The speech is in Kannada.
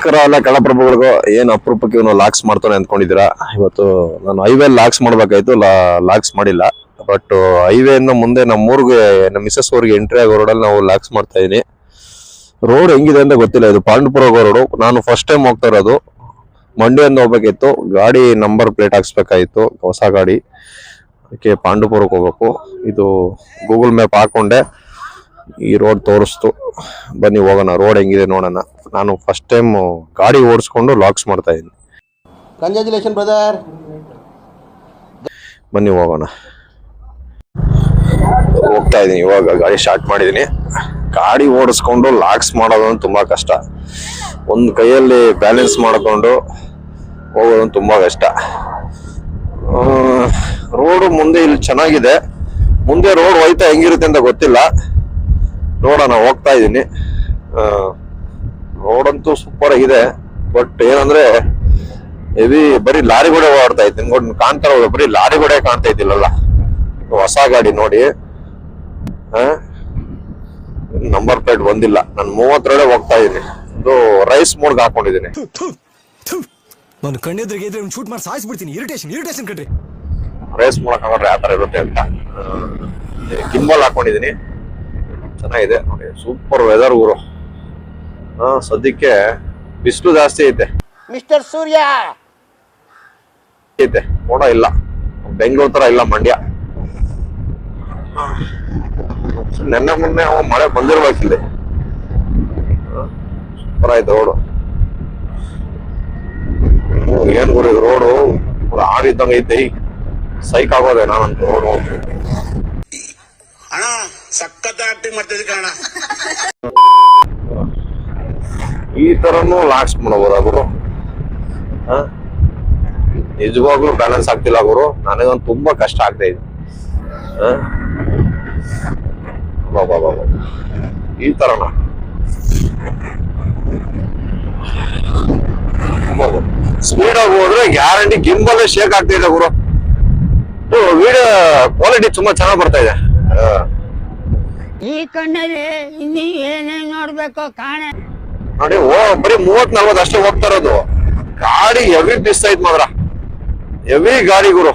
ನಮಸ್ಕಾರ ಎಲ್ಲ ಕಳಪ್ರಭುಗಳಿಗೂ. ಏನ್ ಅಪರೂಪಕ್ಕೆ ಇವನು ಲಾಕ್ಸ್ ಮಾಡ್ತಾನೆ ಅಂದ್ಕೊಂಡಿದ್ದೀರಾ? ಇವತ್ತು ನಾನು ಹೈವೇ ಲಾಕ್ಸ್ ಮಾಡ್ಬೇಕಾಯ್ತು, ಲಾಕ್ಸ್ ಮಾಡಿಲ್ಲ. ಬಟ್ ಹೈವೇ ಇಂದ ಮುಂದೆ ನಮ್ಮೂರ್ಗೆ, ನಮ್ಮ ಮಿಸಸ್ ಊರಿಗೆ ಎಂಟ್ರಿ ಆಗೋ ರೋಡಲ್ಲಿ ನಾವು ಲಾಕ್ಸ್ ಮಾಡ್ತಾ ಇದೀನಿ. ರೋಡ್ ಹೆಂಗಿದೆ ಅಂತ ಗೊತ್ತಿಲ್ಲ. ಇದು ಪಾಂಡುಪುರ ರೋಡು. ನಾನು ಫಸ್ಟ್ ಟೈಮ್ ಹೋಗ್ತಾ ಇರೋದು. ಮಂಡ್ಯದಿಂದ ಹೋಗ್ಬೇಕಿತ್ತು. ಗಾಡಿ ನಂಬರ್ ಪ್ಲೇಟ್ ಹಾಕ್ಸ್ಬೇಕಾಗಿತ್ತು, ಹೊಸ ಗಾಡಿ. ಅದಕ್ಕೆ ಪಾಂಡುಪುರಕ್ಕೆ ಹೋಗ್ಬೇಕು. ಇದು ಗೂಗಲ್ ಮ್ಯಾಪ್ ಹಾಕೊಂಡೆ, ಈ ರೋಡ್ ತೋರಿಸ್ತು. ಬನ್ನಿ ಹೋಗೋಣ, ರೋಡ್ ಹೆಂಗಿದೆ ನೋಡೋಣ. ನಾನು ಫಸ್ಟ್ ಟೈಮ್ ಗಾಡಿ ಓಡಿಸ್ಕೊಂಡು ಲಾಕ್ಸ್ ಮಾಡ್ತಾ ಇದ್ದೀನಿ. Congratulation brother. ಬನ್ನಿ ಹೋಗೋಣ. ಹೋಗ್ತಾ ಇದ್ದೀನಿ, ಇವಾಗ ಗಾಡಿ ಸ್ಟಾರ್ಟ್ ಮಾಡಿದ್ದೀನಿ. ಗಾಡಿ ಓಡಿಸ್ಕೊಂಡು ಲಾಕ್ಸ್ ಮಾಡೋದು ತುಂಬಾ ಕಷ್ಟ. ಒಂದು ಕೈಯಲ್ಲಿ ಬ್ಯಾಲೆನ್ಸ್ ಮಾಡಿಕೊಂಡು ಹೋಗೋದು ತುಂಬಾ ಕಷ್ಟ. ರೋಡು ಮುಂದೆ ಇಲ್ಲಿ ಚೆನ್ನಾಗಿದೆ. ಮುಂದೆ ರೋಡ್ ಹೋಯ್ತಾ ಹೆಂಗಿರುತ್ತೆ ಅಂತ ಗೊತ್ತಿಲ್ಲ, ನೋಡೋಣ. ಹೋಗ್ತಾ ಇದ್ದೀನಿ. ರೋಡ್ ಅಂತೂ ಸೂಪರ್ ಆಗಿದೆ. ಬಟ್ ಏನಂದ್ರೆ ಹೆವಿ ಬರೀ ಲಾರಿಗಳೇ ಓಡಾಡ್ತಾ ಇತ್ತು. ನಿಮ್ಗೆ ಕಾಣ್ತಾರ, ಬರೀ ಲಾರಿಗಳೇ ಕಾಣ್ತಾ ಇದ್ದಿಲ್ಲಲ್ಲ. ಹೊಸ ಗಾಡಿ ನೋಡಿ, ನಂಬರ್ ಪ್ಲೇಟ್ ಬಂದಿಲ್ಲ. ನಾನು 30 ಹೋಗ್ತಾ ಇದ್ದೀನಿ. ಇದು ರೈಸ್ ಮೋಡ್ಗೆ ಹಾಕೊಂಡಿದ್ದೀನಿ. ನಾನು ಕಣ್ಣೆದ್ರಿಗೆ ಶೂಟ್ ಮಾಡಿ ಸಾಯಿಸ್ಬಿಡ್ತೀನಿ. ಇರಿಟೇಷನ್ ಕಣ್ರಿ. ರೇಸ್ ಮಾಡಕ್ ಹಾಕೊಂಡ್ರೆ ಯಾವ ತರ ಇರುತ್ತೆ ಅಂತ ಗಿಂಬಲ್ ಹಾಕೊಂಡಿದೀನಿ. ಚೆನ್ನಾಗಿದೆ ನೋಡಿ, ಸೂಪರ್ ವೆದರ್ ಊರು. ಸದ್ಯಕ್ಕೆ ಬಿಸಿಲು ಜಾಸ್ತಿ ಐತೆ. ಮಿಸ್ಟರ್ ಸೂರ್ಯ ಐತೆ, ಮೋಡ ಇಲ್ಲ. ಬೆಂಗಳೂರು ತರ ಇಲ್ಲ ಮಂಡ್ಯ. ನೆನ್ನೆ ಮೊನ್ನೆ ಮಳೆ ಬಂದಿರ್ಬೇಕಿಲ್ಲಿ. ಸೂಪರ್ ಆಯ್ತು ರೋಡು. ಏನ್ ಗುರು ರೋಡು ಆಡಿದ್ದಂಗ ಐತೆ. ಸೈಕ್ ಆಗೋದೆ ನಾನಂತ ರೋಡು. ಅಣ್ಣ ಸಖತ್ ಆಕ್ಟಿಂಗ್ ಮಾಡ್ತಿದ್ದೆ ಕಣ. ಈ ತರನು ಲಾಕ್ಸ್ ಮಾಡಬಹುದು ಗುರು. ನಿಜವಾಗ್ಲೂ ಬ್ಯಾಲೆನ್ಸ್ ಆಗ್ತಿಲ್ಲ ಗುರು. ನನಗೊಂದು ತುಂಬಾ ಕಷ್ಟ ಆಗ್ತಾ ಇದೆ. ಈ ತರನ ಸ್ಪೀಡ್ ಆಗಿ ಹೋದ್ರೆ ಗ್ಯಾರಂಟಿ ಗಿಂಬಲ್ ಶೇಕ್ ಆಗ್ತಾ ಇದೆ ಗುರು. ವಿಡಿಯೋ ಕ್ವಾಲಿಟಿ ತುಂಬಾ ಚೆನ್ನಾಗಿ ಬರ್ತಾ ಇದೆ. ಈ ಕಣ್ಣಲ್ಲಿ ಇನ್ನೀ ಏನೇನ್ ನೋಡ್ಬೇಕು ಕಾಣೆ ನೋಡಿ. ಬರೀ 30-40 ಅಷ್ಟೇ ಹೋಗ್ತಾ ಇರೋದು. ಗಾಡಿ ಹೆವಿ ಬಿಸ್ತೈತ್ ಮಾತ್ರ, ಹೆವಿ ಗಾಡಿ ಗುರು.